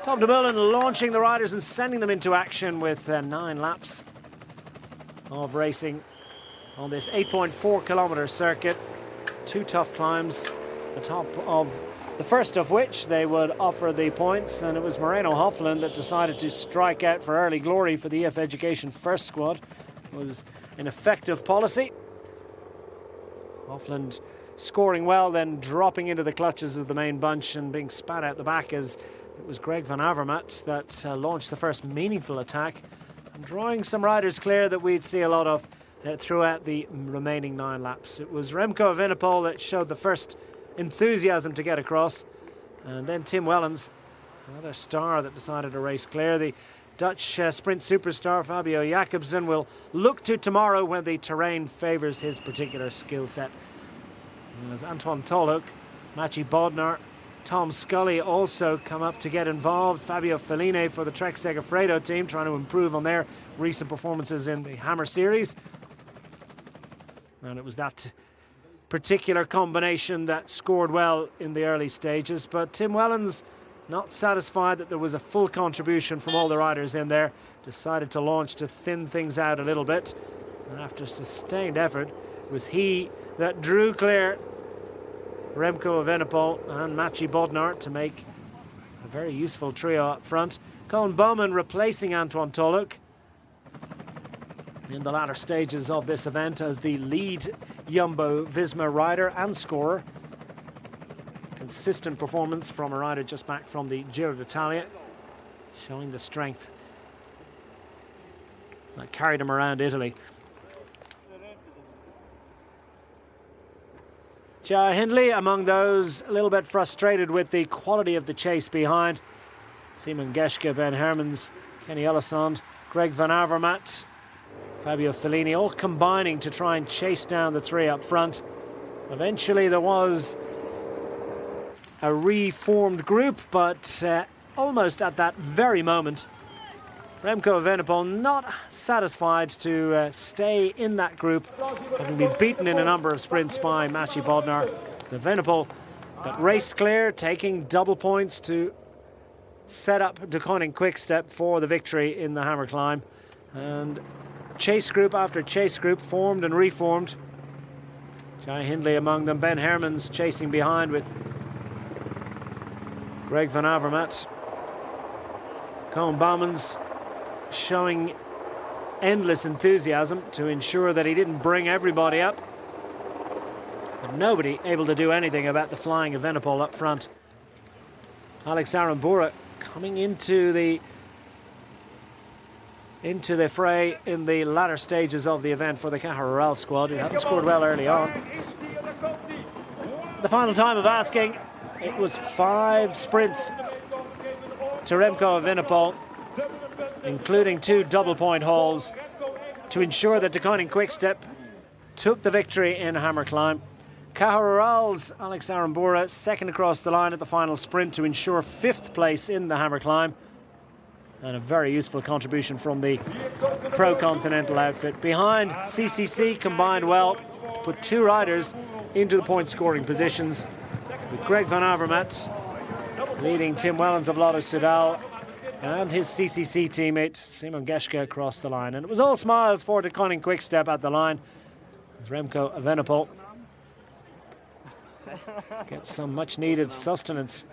Tom de Moulin launching the riders and sending them into action with 9 laps of racing on this 8.4-kilometre circuit. 2 tough climbs, the top of the first of which they would offer the points, and it was Moreno Hofland that decided to strike out for early glory for the EF Education first squad. It was an effective policy. Hofland scoring well, then dropping into the clutches of the main bunch and being spat out the back, as it was Greg van Avermaet that launched the first meaningful attack and drawing some riders clear that we'd see a lot of throughout the remaining 9 laps. It was Remco Evenepoel that showed the first enthusiasm to get across, and then Tim Wellens, another star that decided to race clear. The Dutch sprint superstar Fabio Jacobsen will look to tomorrow when the terrain favours his particular skill set. As Antoine Tolhoek, Maciej Bodnar, Tom Scully also come up to get involved. Fabio Fellini for the Trek Segafredo team, trying to improve on their recent performances in the Hammer Series. And it was that particular combination that scored well in the early stages. But Tim Wellens, not satisfied that there was a full contribution from all the riders in there, decided to launch to thin things out a little bit. And after sustained effort, it was he that drew clear Remco Evenepoel and Maciej Bodnar to make a very useful trio up front. Colin Bowman replacing Antoine Tolhoek in the latter stages of this event as the lead Jumbo-Visma rider and scorer. Consistent performance from a rider just back from the Giro d'Italia, showing the strength that carried him around Italy. Jai Hindley among those a little bit frustrated with the quality of the chase behind. Simon Geschke, Ben Hermans, Kenny Elissonde, Greg van Avermaet, Fabio Fellini, all combining to try and chase down the 3 up front. Eventually there was a reformed group, but almost at that very moment, Remco Evenepoel not satisfied to stay in that group, having been beaten in a number of sprints by Maciej Bodnar. Evenepoel that raced clear, taking double points to set up De Koning Quick-Step for the victory in the Hammer Climb. And chase group after chase group formed and reformed. Jai Hindley among them, Ben Hermans chasing behind with Greg van Avermaet. Colin Bowman's showing endless enthusiasm to ensure that he didn't bring everybody up. But nobody able to do anything about the flying Evenepoel up front. Alex Arambura coming into the fray in the latter stages of the event for the Caja Rural squad, who hadn't scored well early on. The final time of asking, it was 5 sprints to Remco Evenepoel, including 2 double-point hauls, to ensure that De Koning Quick-Step took the victory in Hammer Climb. Caja Rural's Alex Arambura second across the line at the final sprint to ensure 5th place in the Hammer Climb. And a very useful contribution from the Pro-Continental outfit. Behind, CCC combined well to put 2 riders into the point-scoring positions, with Greg van Avermaet leading Tim Wellens of Lotto Soudal and his CCC teammate Simon Geschke across the line. And it was all smiles for De Koning Quick-Step at the line, as Remco Evenepoel gets some much-needed sustenance.